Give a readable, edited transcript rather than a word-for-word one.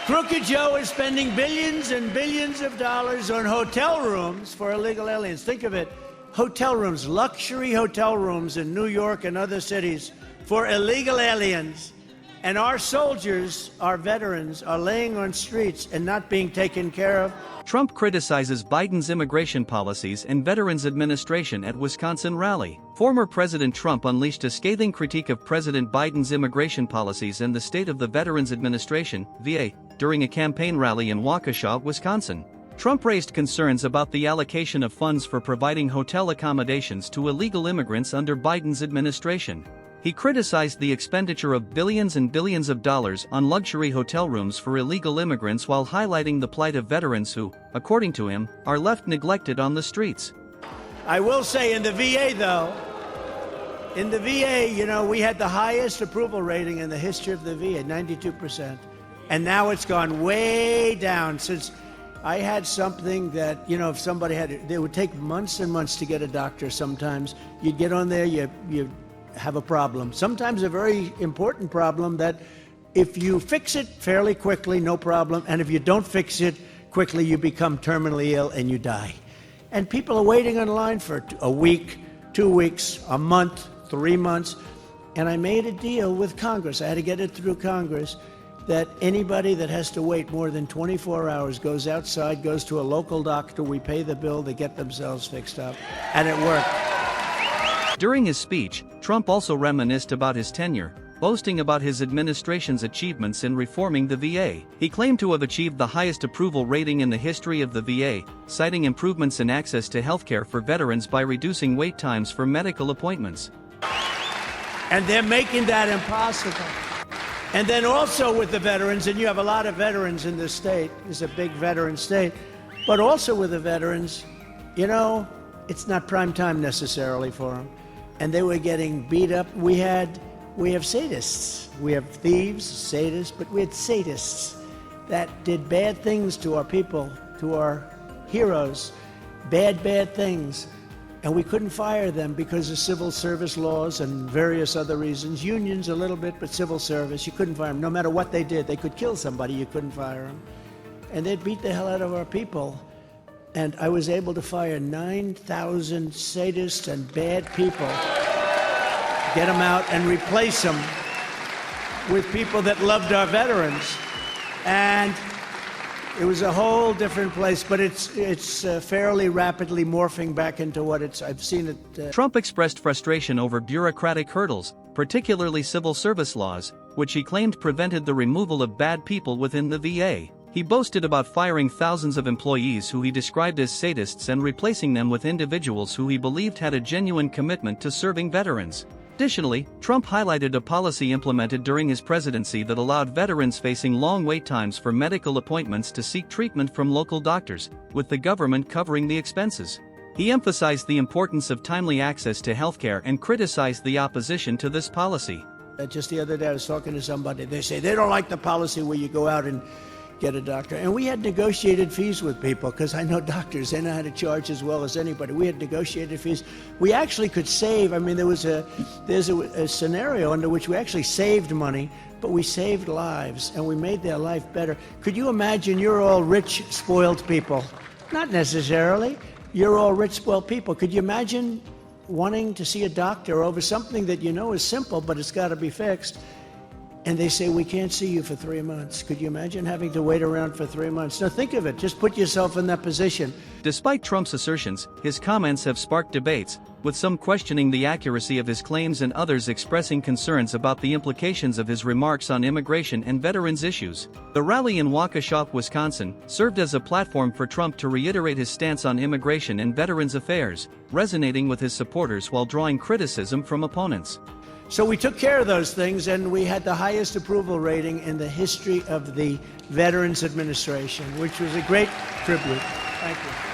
Crooked Joe is spending billions and billions of dollars on hotel rooms for illegal aliens. Think of it. Hotel rooms, luxury hotel rooms in New York and other cities for illegal aliens. And our soldiers, our veterans, are laying on streets and not being taken care of. Trump criticizes Biden's immigration policies and Veterans Administration at Wisconsin rally. Former President Trump unleashed a scathing critique of President Biden's immigration policies and the state of the Veterans Administration, VA, during a campaign rally in Waukesha, Wisconsin. Trump raised concerns about the allocation of funds for providing hotel accommodations to illegal immigrants under Biden's administration. He criticized the expenditure of billions and billions of dollars on luxury hotel rooms for illegal immigrants while highlighting the plight of veterans who, according to him, are left neglected on the streets. I will say in the VA, though, in the VA, you know, we had the highest approval rating in the history of the VA, 92%. And now it's gone way down since I had something that, you know, if somebody had it, would take months and months to get a doctor sometimes. You'd get on there, you have a problem. Sometimes a very important problem that if you fix it fairly quickly, no problem. And if you don't fix it quickly, you become terminally ill and you die. And people are waiting in line for a week, 2 weeks, a month, 3 months. And I made a deal with Congress. I had to get it through Congress that anybody that has to wait more than 24 hours goes outside, goes to a local doctor, we pay the bill, they get themselves fixed up. And it worked. During his speech, Trump also reminisced about his tenure, boasting about his administration's achievements in reforming the VA. He claimed to have achieved the highest approval rating in the history of the VA, citing improvements in access to healthcare for veterans by reducing wait times for medical appointments. And they're making that impossible. And then also with the veterans, and you have a lot of veterans in this state, it's a big veteran state, but also with the veterans, you know, it's not prime time necessarily for them. And they were getting beat up. We have sadists. We have thieves, sadists, but we had sadists that did bad things to our people, to our heroes, bad things. And we couldn't fire them because of civil service laws and various other reasons. Unions a little bit, but civil service, you couldn't fire them. No matter what they did, they could kill somebody, you couldn't fire them. And they'd beat the hell out of our people. And I was able to fire 9,000 sadists and bad people, get them out and replace them with people that loved our veterans. And it was a whole different place, but it's fairly rapidly morphing back into what I've seen it. Trump expressed frustration over bureaucratic hurdles, particularly civil service laws, which he claimed prevented the removal of bad people within the VA. He boasted about firing thousands of employees who he described as sadists and replacing them with individuals who he believed had a genuine commitment to serving veterans. Additionally, Trump highlighted a policy implemented during his presidency that allowed veterans facing long wait times for medical appointments to seek treatment from local doctors, with the government covering the expenses. He emphasized the importance of timely access to healthcare and criticized the opposition to this policy. Just the other day I was talking to somebody, they say they don't like the policy where you go out and get a doctor. And we had negotiated fees with people, because I know doctors, they know how to charge as well as anybody. We had negotiated fees. We actually could save, I mean, there's a scenario under which we actually saved money, but we saved lives and we made their life better. Could you imagine you're all rich, spoiled people? Not necessarily. You're all rich, spoiled people. Could you imagine wanting to see a doctor over something that you know is simple, but it's got to be fixed? And they say, we can't see you for 3 months. Could you imagine having to wait around for 3 months? Now think of it, just put yourself in that position. Despite Trump's assertions, his comments have sparked debates, with some questioning the accuracy of his claims and others expressing concerns about the implications of his remarks on immigration and veterans issues. The rally in Waukesha, Wisconsin, served as a platform for Trump to reiterate his stance on immigration and veterans affairs, resonating with his supporters while drawing criticism from opponents. So we took care of those things, and we had the highest approval rating in the history of the Veterans Administration, which was a great tribute. Thank you.